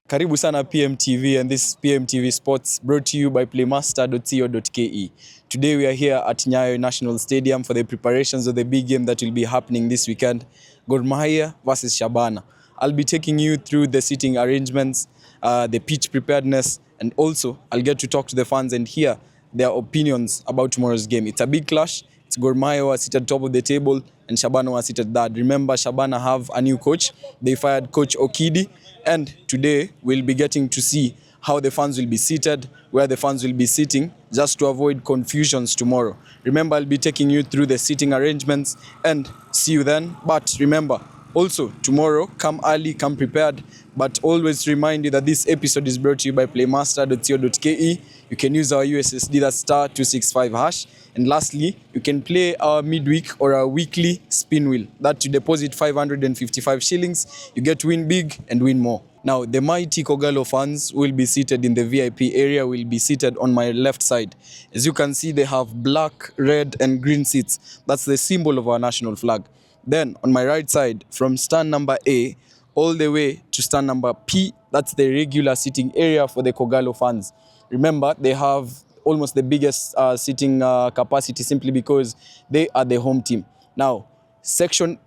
Karibu sana PMTV, and this is PMTV Sports, brought to you by playmaster.co.ke. Today we are here at Nyayo National Stadium for the preparations of the big game that will be happening this weekend, Gor Mahia versus Shaban. I'll be taking you through the seating arrangements, the pitch preparedness, and also I'll get to talk to the fans and hear their opinions about tomorrow's game. It's a big clash. It's Gor Mahia who are seated top of the table and Shaban who are seated third. Remember, Shaban have a new coach. They fired Coach Okidi. And today we'll be getting to see how the fans will be seated, where the fans will be sitting, just to avoid confusions tomorrow. Remember, I'll be taking you through the seating arrangements and see you then. But remember, also tomorrow, come early, come prepared. But always remind you that this episode is brought to you by playmaster.co.ke. You can use our USSD, that's *265#. And lastly, you can play our midweek or our weekly spin wheel. That you deposit 555 shillings, you get to win big and win more. Now, the mighty Kogalo fans will be seated in the VIP area, will be seated on my left side. As you can see, they have black, red and green seats. That's the symbol of our national flag. Then on my right side, from stand number A all the way to stand number P, that's the regular seating area for the Kogalo fans. Remember, they have almost the biggest seating capacity simply because they are the home team. Now, section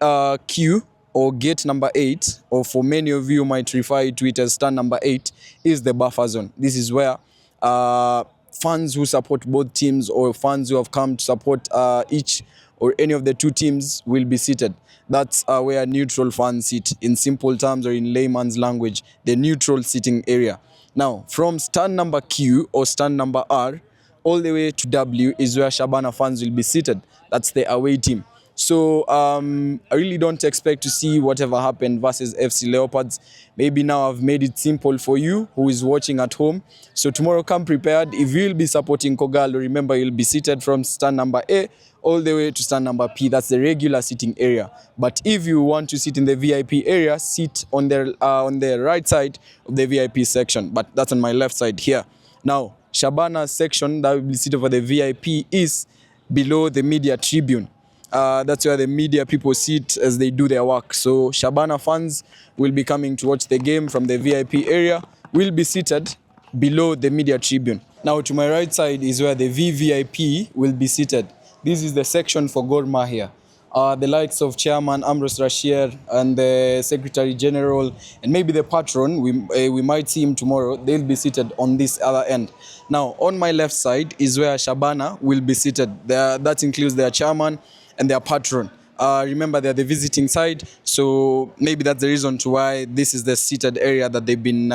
Q or gate number 8, or for many of you might refer to it as stand number 8, is the buffer zone. This is where fans who support both teams or fans who have come to support each or any of the two teams will be seated. That's where neutral fans sit. In simple terms or in layman's language, the neutral seating area. Now, from stand number Q or stand number R all the way to W is where Shabana fans will be seated. That's the away team. So I really don't expect to see whatever happened versus FC Leopards. Maybe now I've made it simple for you who is watching at home. So tomorrow, come prepared. If you'll be supporting Kogalo, remember you'll be seated from stand number A all the way to stand number P. That's the regular seating area. But if you want to sit in the VIP area, sit on the right side of the VIP section. But that's on my left side here. Now, Shabana's section that will be seated for the VIP is below the media tribune. That's where the media people sit as they do their work. So Shabana fans will be coming to watch the game from the VIP area, will be seated below the media tribune. Now to my right side is where the VVIP will be seated. This is the section for Gor Mahia. The likes of Chairman Ambrose Rashier and the Secretary General and maybe the patron, we might see him tomorrow, they'll be seated on this other end. Now on my left side is where Shabana will be seated. That includes their chairman and their patron. Remember, they're the visiting side, so maybe that's the reason to why this is the seated area that they've been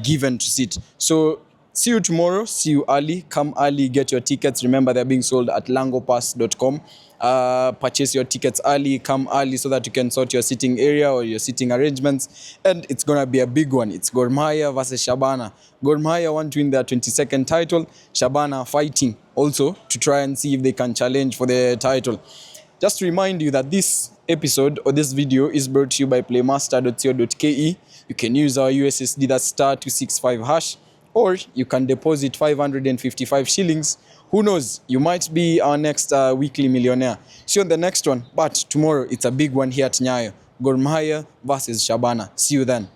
given to sit. So see you tomorrow, see you early, come early, get your tickets. Remember, they're being sold at langopass.com. Purchase your tickets early, come early so that you can sort your seating area or your seating arrangements. And it's going to be a big one. It's Gor Mahia versus Shabana. Gor Mahia want to win their 22nd title. Shabana fighting also to try and see if they can challenge for the title. Just to remind you that this episode or this video is brought to you by playmaster.co.ke. You can use our USSD, that's *265#, or you can deposit 555 shillings. Who knows, you might be our next weekly millionaire. See you on the next one, but tomorrow it's a big one here at Nyayo. Gor Mahia versus Shabana. See you then.